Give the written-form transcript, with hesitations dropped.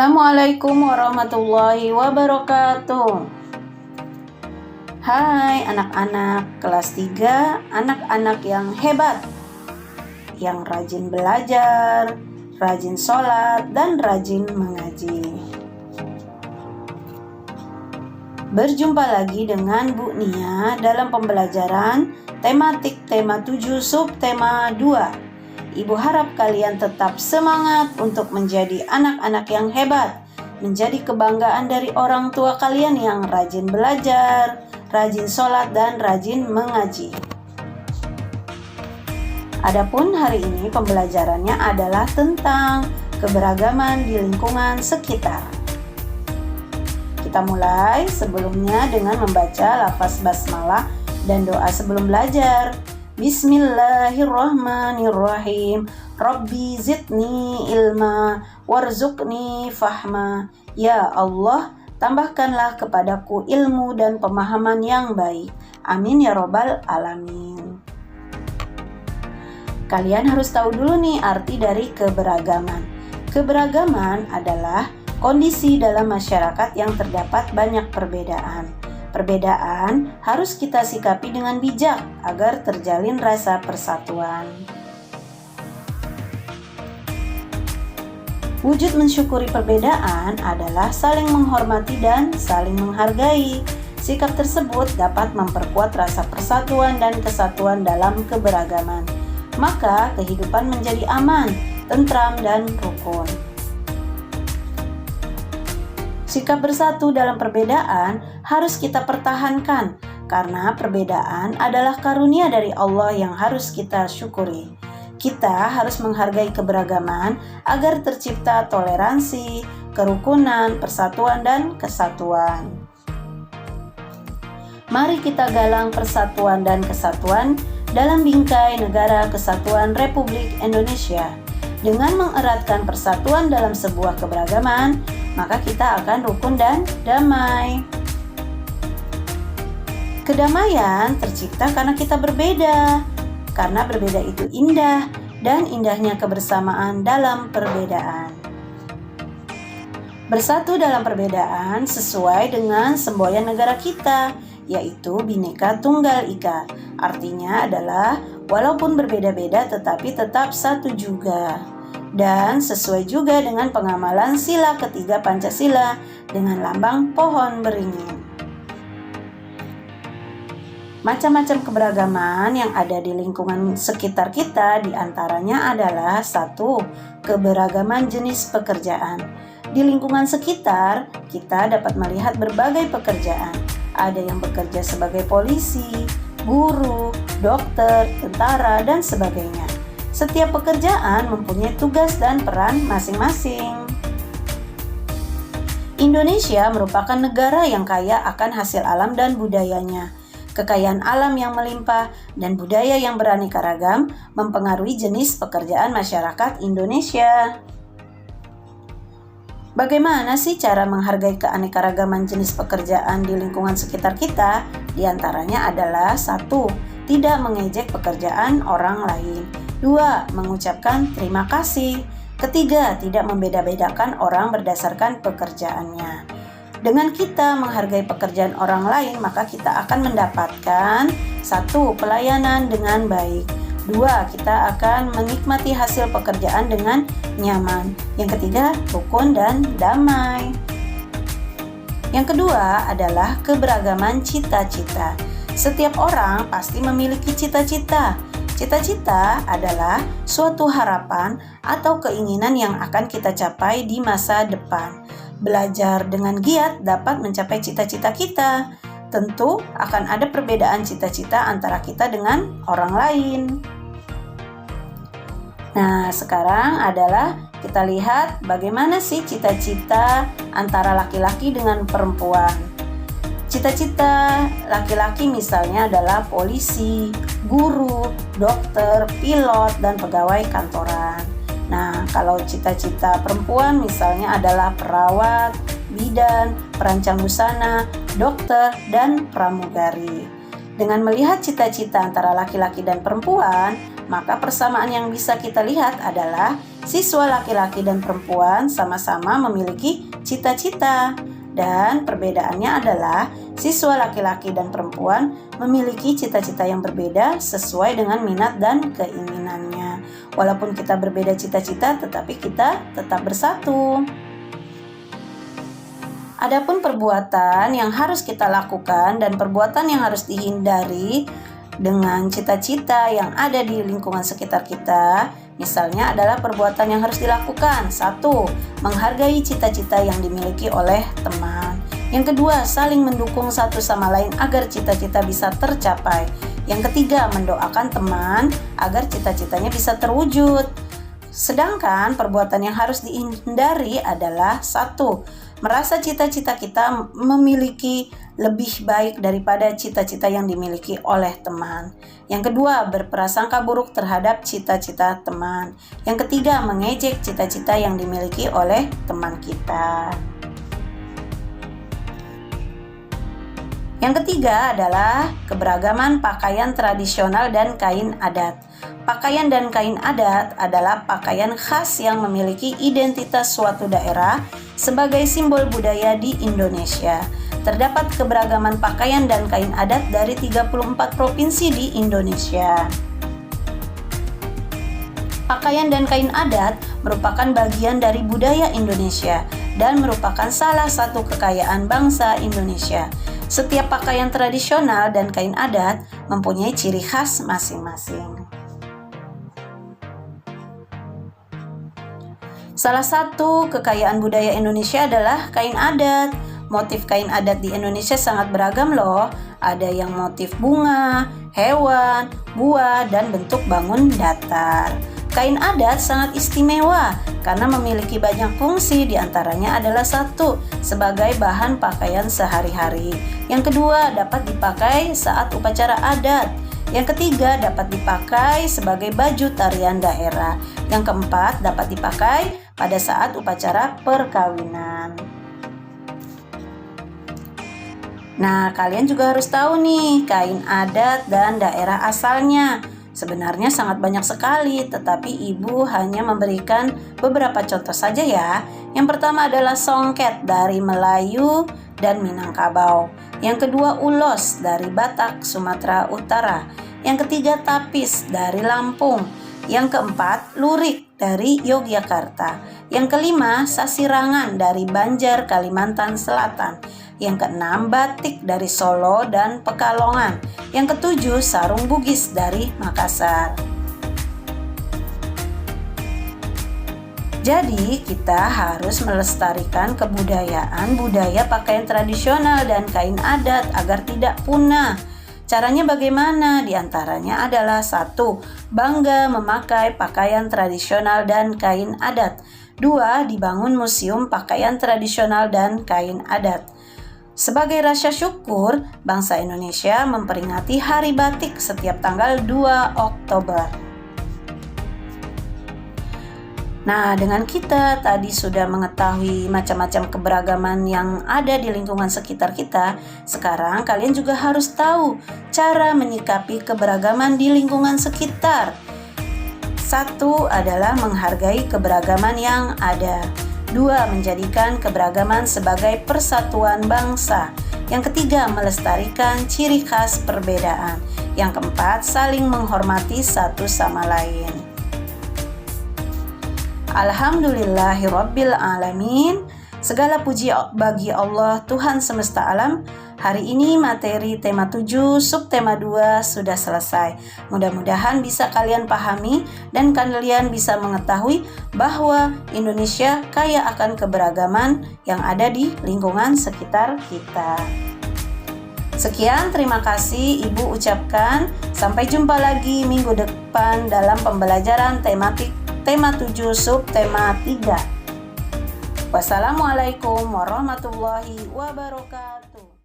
Assalamualaikum warahmatullahi wabarakatuh. Hai anak-anak kelas 3, anak-anak yang hebat, yang rajin belajar, rajin sholat, dan rajin mengaji. Berjumpa lagi dengan Bu Nia dalam pembelajaran tematik tema 7 subtema 2. Ibu harap kalian tetap semangat untuk menjadi anak-anak yang hebat, menjadi kebanggaan dari orang tua kalian yang rajin belajar, rajin sholat, dan rajin mengaji. Adapun hari ini pembelajarannya adalah tentang keberagaman di lingkungan sekitar. Kita mulai sebelumnya dengan membaca lafaz basmalah dan doa sebelum belajar. Bismillahirrahmanirrahim. Rabbi zidni ilma warzuqni fahma. Ya Allah, tambahkanlah kepadaku ilmu dan pemahaman yang baik. Amin ya robbal alamin. Kalian harus tahu dulu nih arti dari keberagaman. Keberagaman adalah kondisi dalam masyarakat yang terdapat banyak perbedaan. Perbedaan harus kita sikapi dengan bijak agar terjalin rasa persatuan. Wujud mensyukuri perbedaan adalah saling menghormati dan saling menghargai. Sikap tersebut dapat memperkuat rasa persatuan dan kesatuan dalam keberagaman. Maka kehidupan menjadi aman, tentram, dan rukun. Sikap bersatu dalam perbedaan harus kita pertahankan, karena perbedaan adalah karunia dari Allah yang harus kita syukuri. Kita harus menghargai keberagaman agar tercipta toleransi, kerukunan, persatuan, dan kesatuan. Mari kita galang persatuan dan kesatuan dalam bingkai Negara Kesatuan Republik Indonesia. Dengan mengeratkan persatuan dalam sebuah keberagaman, maka kita akan rukun dan damai. Kedamaian tercipta karena kita berbeda. Karena berbeda itu indah, dan indahnya kebersamaan dalam perbedaan. Bersatu dalam perbedaan sesuai dengan semboyan negara kita, yaitu Bhinneka Tunggal Ika. Artinya adalah walaupun berbeda-beda tetapi tetap satu juga. Dan sesuai juga dengan pengamalan sila ketiga Pancasila dengan lambang pohon beringin. Macam-macam keberagaman yang ada di lingkungan sekitar kita diantaranya adalah 1. Keberagaman jenis pekerjaan. Di lingkungan sekitar, kita dapat melihat berbagai pekerjaan. Ada yang bekerja sebagai polisi, guru, dokter, tentara, dan sebagainya. Setiap pekerjaan mempunyai tugas dan peran masing-masing. Indonesia merupakan negara yang kaya akan hasil alam dan budayanya. Kekayaan alam yang melimpah dan budaya yang beraneka ragam mempengaruhi jenis pekerjaan masyarakat Indonesia. Bagaimana sih cara menghargai keanekaragaman jenis pekerjaan di lingkungan sekitar kita? Di antaranya adalah 1. Tidak mengejek pekerjaan orang lain. 2. Mengucapkan terima kasih. 3. Tidak membeda-bedakan orang berdasarkan pekerjaannya. Dengan kita menghargai pekerjaan orang lain, maka kita akan mendapatkan 1. Pelayanan dengan baik. 2. Kita akan menikmati hasil pekerjaan dengan nyaman. Yang ketiga, rukun dan damai. Yang kedua adalah keberagaman cita-cita. Setiap orang pasti memiliki cita-cita. Cita-cita adalah suatu harapan atau keinginan yang akan kita capai di masa depan. Belajar dengan giat dapat mencapai cita-cita kita. Tentu akan ada perbedaan cita-cita antara kita dengan orang lain. Nah, sekarang adalah kita lihat bagaimana sih cita-cita antara laki-laki dengan perempuan. Cita-cita laki-laki misalnya adalah polisi, guru, dokter, pilot, dan pegawai kantoran. Nah, kalau cita-cita perempuan misalnya adalah perawat, bidan, perancang busana, dokter, dan pramugari. Dengan melihat cita-cita antara laki-laki dan perempuan, maka persamaan yang bisa kita lihat adalah siswa laki-laki dan perempuan sama-sama memiliki cita-cita. Dan perbedaannya adalah siswa laki-laki dan perempuan memiliki cita-cita yang berbeda sesuai dengan minat dan keinginannya. Walaupun kita berbeda cita-cita, tetapi kita tetap bersatu. Adapun perbuatan yang harus kita lakukan dan perbuatan yang harus dihindari dengan cita-cita yang ada di lingkungan sekitar kita, misalnya adalah perbuatan yang harus dilakukan. 1. Menghargai cita-cita yang dimiliki oleh teman. Yang kedua, saling mendukung satu sama lain agar cita-cita bisa tercapai. Yang ketiga, mendoakan teman agar cita-citanya bisa terwujud. Sedangkan perbuatan yang harus dihindari adalah 1. Merasa cita-cita kita memiliki lebih baik daripada cita-cita yang dimiliki oleh teman. Yang kedua, berprasangka buruk terhadap cita-cita teman. Yang ketiga, mengejek cita-cita yang dimiliki oleh teman kita. Yang ketiga adalah keberagaman pakaian tradisional dan kain adat. Pakaian dan kain adat adalah pakaian khas yang memiliki identitas suatu daerah sebagai simbol budaya di Indonesia. Terdapat keberagaman pakaian dan kain adat dari 34 provinsi di Indonesia. Pakaian dan kain adat merupakan bagian dari budaya Indonesia dan merupakan salah satu kekayaan bangsa Indonesia. Setiap pakaian tradisional dan kain adat mempunyai ciri khas masing-masing. Salah satu kekayaan budaya Indonesia adalah kain adat. Motif kain adat di Indonesia sangat beragam loh. Ada yang motif bunga, hewan, buah, dan bentuk bangun datar. Kain adat sangat istimewa karena memiliki banyak fungsi, diantaranya adalah 1. Sebagai bahan pakaian sehari-hari. Yang kedua, dapat dipakai saat upacara adat. Yang ketiga, dapat dipakai sebagai baju tarian daerah. Yang keempat, dapat dipakai pada saat upacara perkawinan. Nah, kalian juga harus tahu nih, kain adat dan daerah asalnya. Sebenarnya sangat banyak sekali, tetapi Ibu hanya memberikan beberapa contoh saja ya. Yang pertama adalah songket dari Melayu dan Minangkabau. Yang kedua, ulos dari Batak, Sumatera Utara. Yang ketiga, tapis dari Lampung. Yang keempat, lurik dari Yogyakarta. Yang kelima, sasirangan dari Banjar, Kalimantan Selatan. Yang keenam, batik dari Solo dan Pekalongan. Yang ketujuh, sarung Bugis dari Makassar. Jadi, kita harus melestarikan kebudayaan budaya pakaian tradisional dan kain adat agar tidak punah. Caranya bagaimana? Di antaranya adalah 1. Bangga memakai pakaian tradisional dan kain adat. 2. Dibangun museum pakaian tradisional dan kain adat. Sebagai rasa syukur, bangsa Indonesia memperingati Hari Batik setiap tanggal 2 Oktober. Nah, dengan kita tadi sudah mengetahui macam-macam keberagaman yang ada di lingkungan sekitar kita, sekarang kalian juga harus tahu cara menyikapi keberagaman di lingkungan sekitar. 1 adalah menghargai keberagaman yang ada. 2. Menjadikan keberagaman sebagai persatuan bangsa. Yang ketiga, melestarikan ciri khas perbedaan. Yang keempat, saling menghormati satu sama lain. Alhamdulillahirabbil alamin. Segala puji bagi Allah Tuhan semesta alam. Hari ini materi tema 7 subtema 2 sudah selesai. Mudah-mudahan bisa kalian pahami dan kalian bisa mengetahui bahwa Indonesia kaya akan keberagaman yang ada di lingkungan sekitar kita. Sekian, terima kasih Ibu ucapkan. Sampai jumpa lagi minggu depan dalam pembelajaran tema 7 subtema 3. Wassalamualaikum warahmatullahi wabarakatuh.